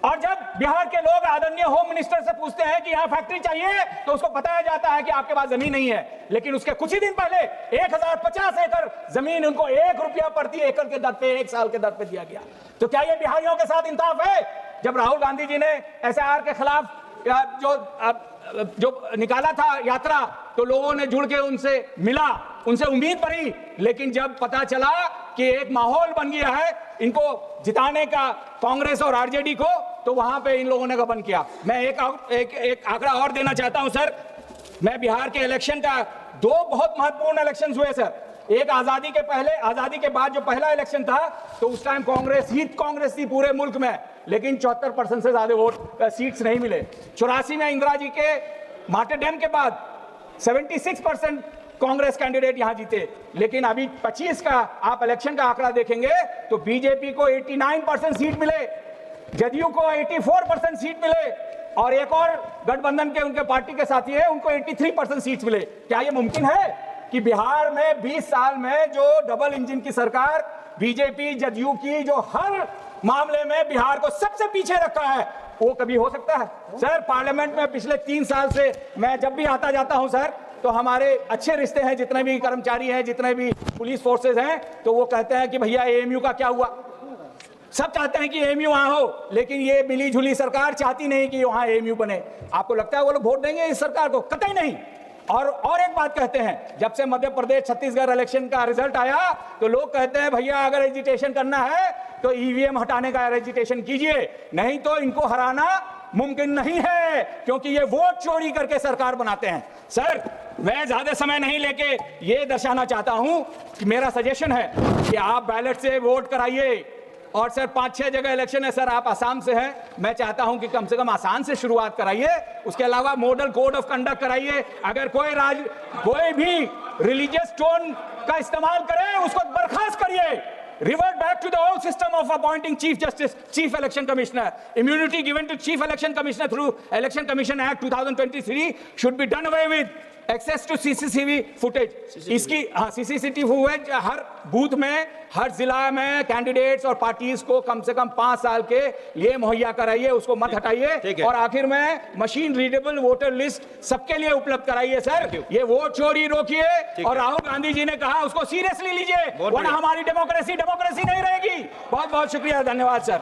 और जब बिहार के लोग आदरणीय होम मिनिस्टर से पूछते हैं कि यहाँ फैक्ट्री चाहिए तो उसको बताया जाता है कि आपके पास जमीन नहीं है। लेकिन उसके कुछ ही दिन पहले 1050 एकड़ जमीन उनको 1 रुपया प्रति एकड़ के दर पे 1 साल के दर पे दिया गया। तो क्या ये बिहारियों के साथ इंसाफ है? जब राहुल गांधी जी ने SIR के खिलाफ जो निकाला था यात्रा, तो लोगों ने जुड़ के उनसे मिला, उनसे उम्मीद पड़ी, लेकिन जब पता चला कि एक माहौल बन गया है इनको जिताने का कांग्रेस और आरजेडी को, तो वहां पे इन लोगों ने गबन किया। मैं एक आंकड़ा और देना चाहता हूं सर। मैं बिहार के इलेक्शन का 2 बहुत महत्वपूर्ण इलेक्शन हुए सर। एक आजादी के पहले, आजादी के बाद जो पहला इलेक्शन था, तो उस टाइम कांग्रेस थी पूरे मुल्क में, लेकिन 74% से ज्यादा वोट सीट्स नहीं मिले। 84 में इंदिरा जी के माटे डैम के बाद 76% कांग्रेस कैंडिडेट यहां जीते। लेकिन अभी 25 का आप इलेक्शन का आंकड़ा देखेंगे तो बीजेपी को 89% सीट मिले, जदयू को 84% सीट मिले, और एक और गठबंधन के उनके पार्टी के साथी है उनको 83% सीट मिले। क्या यह मुमकिन है कि बिहार में 20 साल में जो डबल इंजन की सरकार बीजेपी जदयू की, जो हर मामले में बिहार को सबसे पीछे रखा है, वो कभी हो सकता है? सर पार्लियामेंट में पिछले 3 साल से मैं जब भी आता जाता हूं सर, तो हमारे अच्छे रिश्ते हैं, जितने भी कर्मचारी हैं, जितने भी पुलिस फोर्सेज हैं, तो वो कहते हैं कि भैया AMU का क्या हुआ। सब चाहते हैं कि AMU वहां हो, लेकिन ये मिली जुली सरकार चाहती नहीं कि वहां AMU बने। आपको लगता है वो लोग वोट देंगे इस सरकार को? कतई नहीं। और एक बात कहते हैं, जब से मध्य प्रदेश छत्तीसगढ़ इलेक्शन का रिजल्ट आया तो लोग कहते हैं भैया अगर एजिटेशन करना है तो EVM हटाने का एजिटेशन कीजिए, नहीं तो इनको हराना मुमकिन नहीं है, क्योंकि ये वोट चोरी करके सरकार बनाते हैं। सर मैं ज्यादा समय नहीं लेके ये दर्शाना चाहता हूं कि मेरा सजेशन है कि आप बैलेट से वोट कराइए। और सर 5-6 जगह इलेक्शन है सर, आप आसाम से हैं, मैं चाहता हूं कि कम से कम आसान से शुरुआत कराइए, उसके अलावा मॉडल कोड ऑफ कंडक्ट कराइए। अगर कोई भी रिलीजियस टोन का इस्तेमाल करे उसको बर्खास्त करिए। Revert back to the old system of appointing Chief Justice, Chief Election Commissioner. Immunity given to Chief Election Commissioner through Election Commission Act 2023 should be done away with. Access to CCTV footage. इसकी CCTV footage हर booth में, हर जिला में candidates और parties को कम से कम 5 साल के लिए मुहैया कराइए, उसको मत हटाइए। और आखिर में मशीन रीडेबल वोटर लिस्ट सबके लिए उपलब्ध कराइए सर। ये वोट चोरी रोकिए, और राहुल गांधी जी ने कहा उसको सीरियसली लीजिए, वरना हमारी डेमोक्रेसी नहीं रहेगी। बहुत बहुत शुक्रिया, धन्यवाद सर।